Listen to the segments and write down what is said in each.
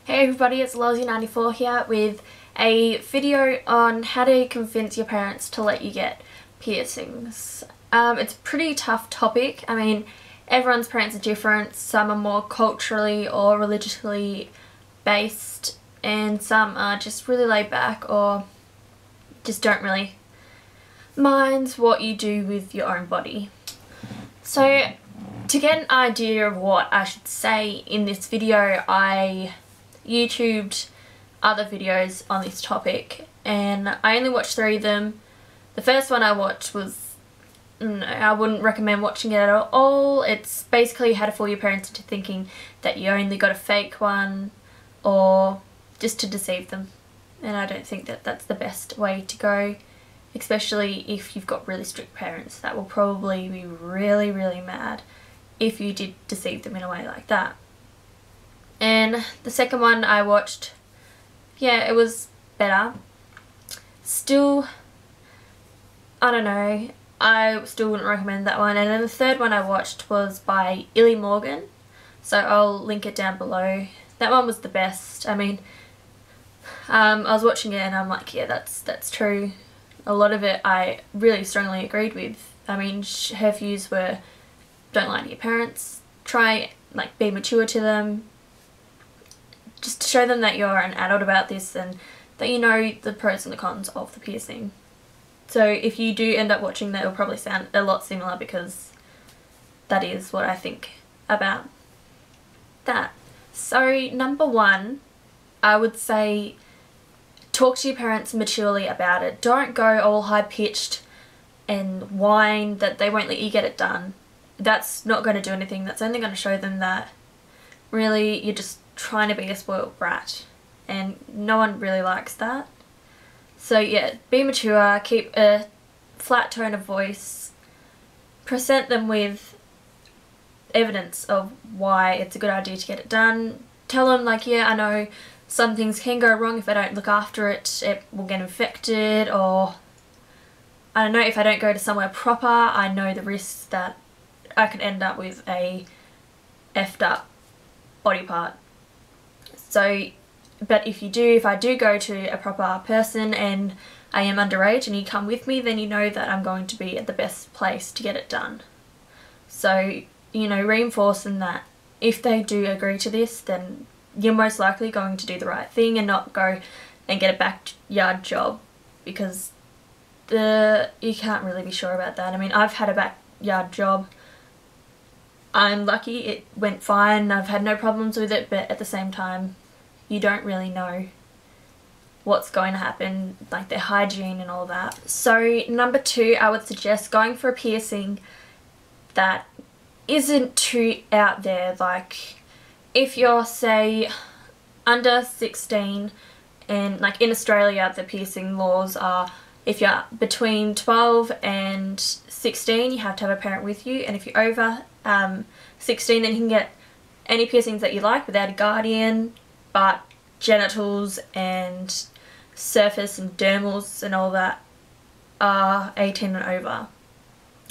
Hey everybody, it's Lozzy94 here with a video on how to convince your parents to let you get piercings. It's a pretty tough topic. I mean, everyone's parents are different. Some are more culturally or religiously based and some are just really laid back or just don't really mind what you do with your own body. So to get an idea of what I should say in this video, I YouTubed other videos on this topic and I only watched 3 of them. The first one I watched was, I wouldn't recommend watching it at all. It's basically how to fool your parents into thinking that you only got a fake one or just to deceive them. And I don't think that that's the best way to go, especially if you've got really strict parents. That will probably be really, really mad if you did deceive them in a way like that. And the second one I watched, yeah, it was better. Still, I don't know, I still wouldn't recommend that one. And then the third one I watched was by ilymorgannn, so I'll link it down below. That one was the best. I mean, I was watching it and I'm like, yeah, that's true. A lot of it I really strongly agreed with. I mean, her views were, don't lie to your parents, try, like, be mature to them, just to show them that you're an adult about this and that you know the pros and the cons of the piercing. So if you do end up watching that, it'll probably sound a lot similar because that is what I think about that. So number 1, I would say talk to your parents maturely about it. Don't go all high-pitched and whine that they won't let you get it done. That's not going to do anything. That's only going to show them that really you're just trying to be a spoiled brat, and no one really likes that. So yeah, be mature, keep a flat tone of voice, present them with evidence of why it's a good idea to get it done. Tell them, like, yeah, I know some things can go wrong if I don't look after it, it will get infected, or I don't know, if I don't go to somewhere proper, I know the risks that I could end up with a effed up body part. So, but if I do go to a proper person and I am underage and you come with me, then you know that I'm going to be at the best place to get it done. So, you know, reinforcing that if they do agree to this, then you're most likely going to do the right thing and not go and get a backyard job, because you can't really be sure about that. I mean, I've had a backyard job. I'm lucky it went fine, I've had no problems with it, but at the same time you don't really know what's going to happen, like their hygiene and all that. So number 2, I would suggest going for a piercing that isn't too out there. Like if you're, say, under 16, and like in Australia the piercing laws are if you're between 12 and 16 you have to have a parent with you, and if you're over 16 then you can get any piercings that you like without a guardian, but genitals and surface and dermals and all that are 18 and over.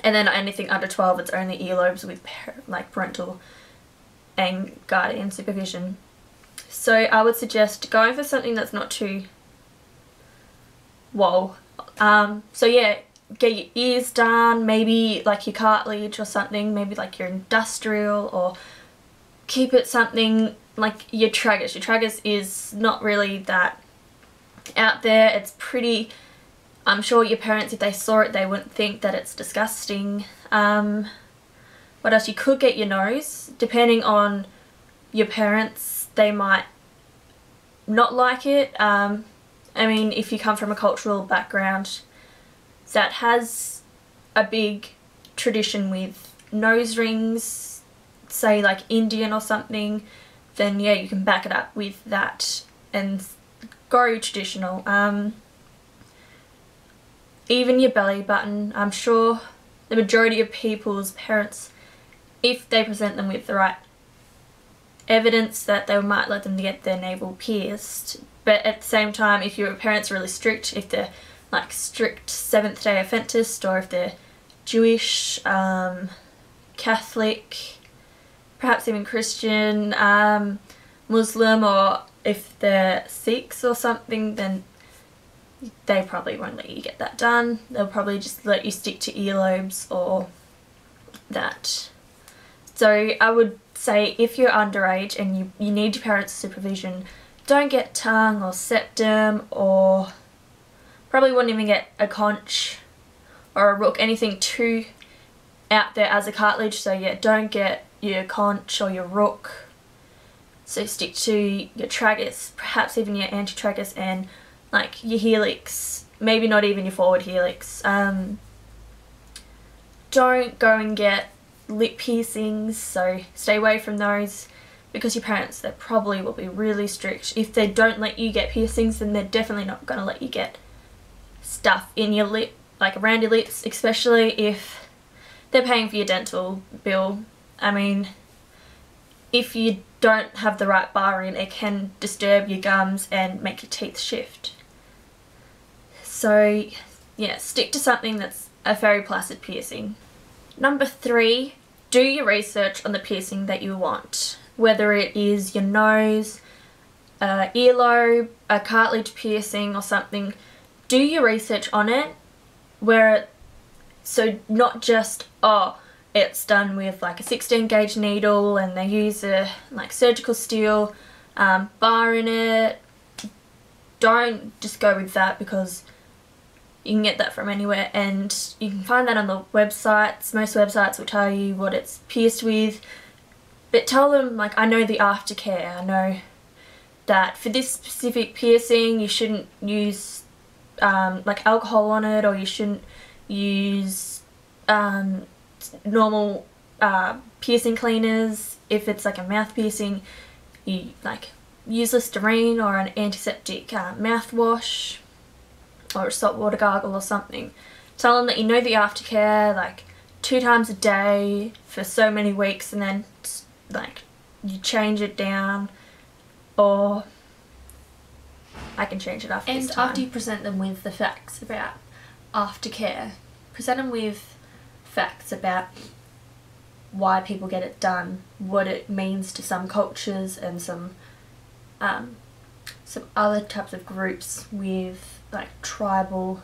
And then anything under 12, it's only earlobes with like parental and guardian supervision. So I would suggest going for something that's not too whoa. So yeah, get your ears done, maybe like your cartilage or something, maybe like your industrial, or keep it something like your tragus. Your tragus is not really that out there. It's pretty, I'm sure your parents, if they saw it, they wouldn't think that it's disgusting. What else? You could get your nose. Depending on your parents, they might not like it. I mean, if you come from a cultural background that has a big tradition with nose rings, say like Indian or something, then yeah, you can back it up with that and go traditional. Even your belly button, I'm sure the majority of people's parents, if they present them with the right evidence, that they might let them get their navel pierced. But at the same time, if your parents are really strict, if they're like strict Seventh-day Adventist, or if they're Jewish, Catholic, perhaps even Christian, Muslim, or if they're 6 or something, then they probably won't let you get that done. They'll probably just let you stick to earlobes or that. So I would say if you're underage and you need your parents' supervision, don't get tongue or septum, or probably wouldn't even get a conch or a rook, anything too out there as a cartilage. So yeah, don't get your conch or your rook. So stick to your tragus, perhaps even your antitragus, and like your helix, maybe not even your forward helix. Don't go and get lip piercings, so stay away from those, because your parents, they probably will be really strict. If they don't let you get piercings, then they're definitely not going to let you get stuff in your lip, like around your lips, especially if they're paying for your dental bill. I mean, if you don't have the right bar in, it can disturb your gums and make your teeth shift. So yeah, stick to something that's a very placid piercing. Number 3, do your research on the piercing that you want. Whether it is your nose, earlobe, a cartilage piercing or something, do your research on it. So not just, oh, it's done with like a 16 gauge needle and they use a like surgical steel bar in it. Don't just go with that, because you can get that from anywhere, and you can find that on the websites. Most websites will tell you what it's pierced with, but tell them, like, I know the aftercare. I know that for this specific piercing you shouldn't use like alcohol on it, or you shouldn't use normal piercing cleaners. If it's like a mouth piercing, you like use Listerine or an antiseptic mouthwash or a saltwater gargle or something. Tell them that you know the aftercare, like 2 times a day for so many weeks, and then like you change it down, or I can change it after this time. And after you present them with the facts about aftercare, present them with facts about why people get it done, what it means to some cultures and some other types of groups with like tribal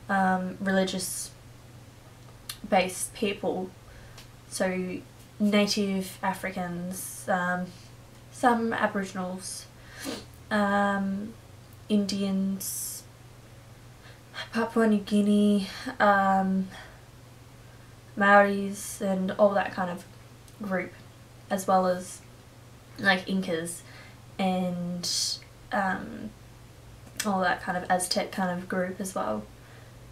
religious based people, so native Africans, some Aboriginals, Indians, Papua New Guinea, Maoris and all that kind of group, as well as like Incas and all that kind of Aztec kind of group as well,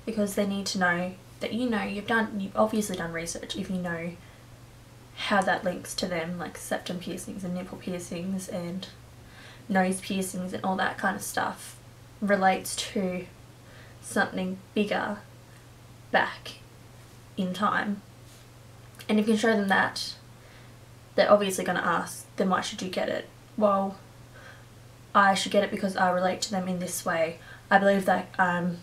because they need to know that you've obviously done research if you know how that links to them, like septum piercings and nipple piercings and nose piercings and all that kind of stuff relates to something bigger back in time. And if you can show them that, they're obviously going to ask, then why should you get it? Well, I should get it because I relate to them in this way. I believe that I'm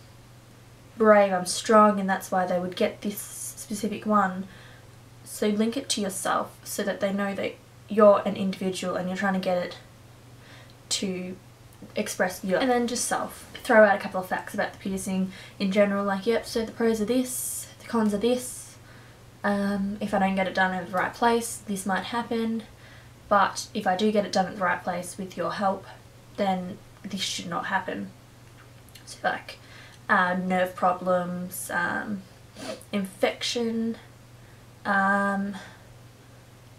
brave, I'm strong, and that's why they would get this specific one. So link it to yourself so that they know that you're an individual and you're trying to get it to express you. And then just self. Throw out a couple of facts about the piercing in general, like, yep, so the pros are this, the cons are this. If I don't get it done in the right place, this might happen. But if I do get it done at the right place with your help, then this should not happen. So like nerve problems, infection,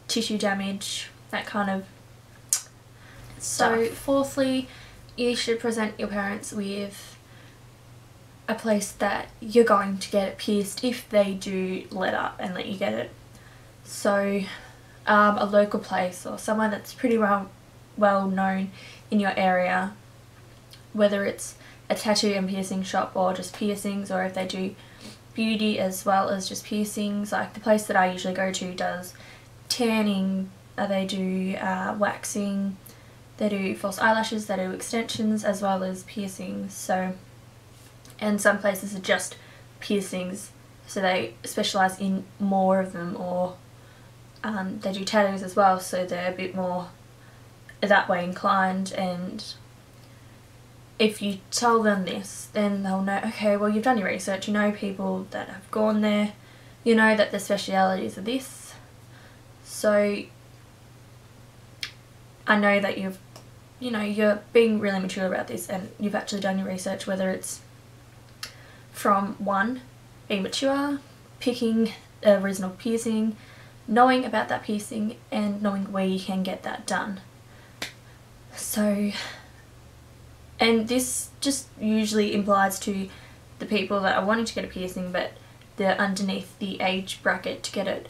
tissue damage, that kind of stuff. So fourthly, you should present your parents with a place that you're going to get it pierced if they do let up and let you get it. So a local place or somewhere that's pretty well known in your area, whether it's a tattoo and piercing shop or just piercings, or if they do beauty as well as just piercings. Like the place that I usually go to does tanning, they do waxing, they do false eyelashes, they do extensions as well as piercings. So, and some places are just piercings, so they specialise in more of them, or they do tattoos as well, so they're a bit more that way inclined, and if you tell them this, then they'll know, okay, well, you've done your research, you know people that have gone there, you know that the specialities are this, so I know that you're being really mature about this and you've actually done your research, whether it's from one, being mature, picking a reasonable piercing, knowing about that piercing, and knowing where you can get that done. So, and this just usually implies to the people that are wanting to get a piercing but they're underneath the age bracket to get it,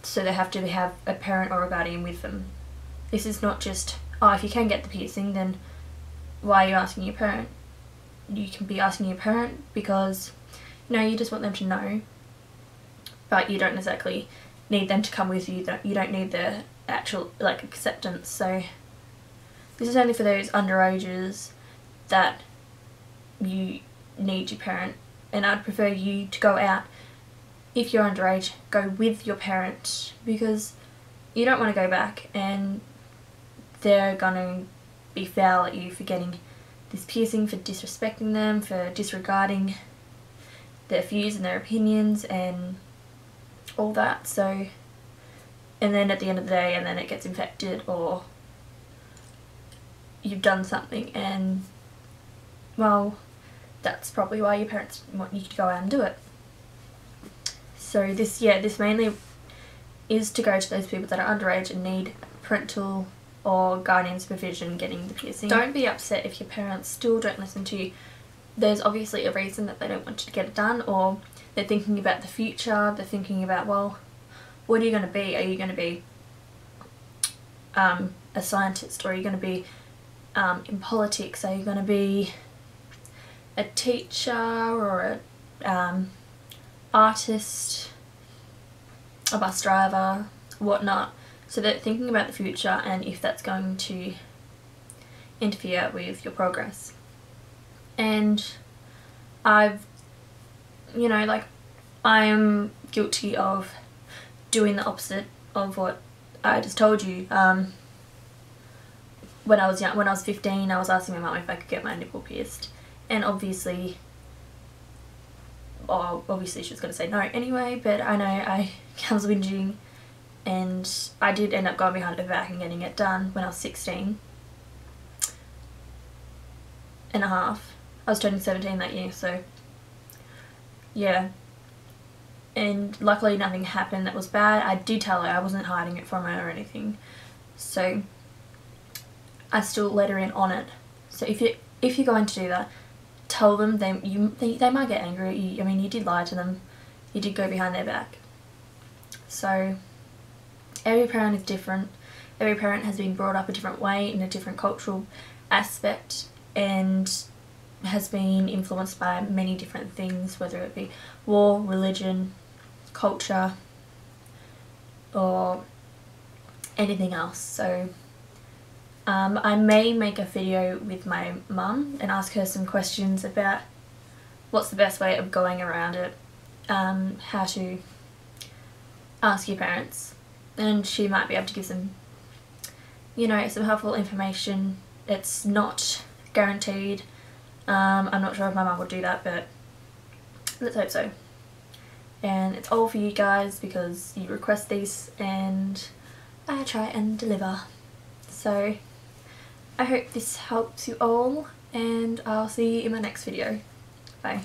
so they have to have a parent or a guardian with them. This is not just, oh, if you can get the piercing, then why are you asking your parent? You can be asking your parent because, you know, you just want them to know, but you don't exactly need them to come with you. You don't need their actual, like, acceptance. So this is only for those underages that you need your parent, and I'd prefer you to go out, if you're underage, go with your parent, because you don't want to go back and they're going to be foul at you for getting this piercing, for disrespecting them, for disregarding their views and their opinions and all that. So, and then at the end of the day, and then it gets infected, or you've done something, and well, that's probably why your parents want you to go out and do it. So this mainly is to go to those people that are underage and need parental or guardian supervision getting the piercing. Don't be upset if your parents still don't listen to you. There's obviously a reason that they don't want you to get it done, or they're thinking about the future. They're thinking about, well, what are you going to be? Are you going to be a scientist, or are you going to be in politics? Are you going to be a teacher, or a artist, a bus driver, whatnot? So they're thinking about the future and if that's going to interfere with your progress. And I've, you know, like, I am guilty of doing the opposite of what I just told you. When I was young, when I was 15, I was asking my mum if I could get my nipple pierced, and obviously she was going to say no anyway, but I know I was whinging, and I did end up going behind her back and getting it done when I was 16 and a half. I was turning 17 that year, so yeah. And luckily nothing happened that was bad. I did tell her, I wasn't hiding it from her or anything, so I still let her in on it. So if you're going to do that, tell them. They might get angry at you. I mean, you did lie to them, you did go behind their back. So every parent is different. Every parent has been brought up a different way, in a different cultural aspect, and has been influenced by many different things, whether it be war, religion, culture, or anything else. So I may make a video with my mum and ask her some questions about what's the best way of going around it, how to ask your parents, and she might be able to give some, you know, some helpful information. It's not guaranteed. I'm not sure if my mum would do that, but let's hope so. And it's all for you guys because you request these and I try and deliver. So I hope this helps you all, and I'll see you in my next video. Bye.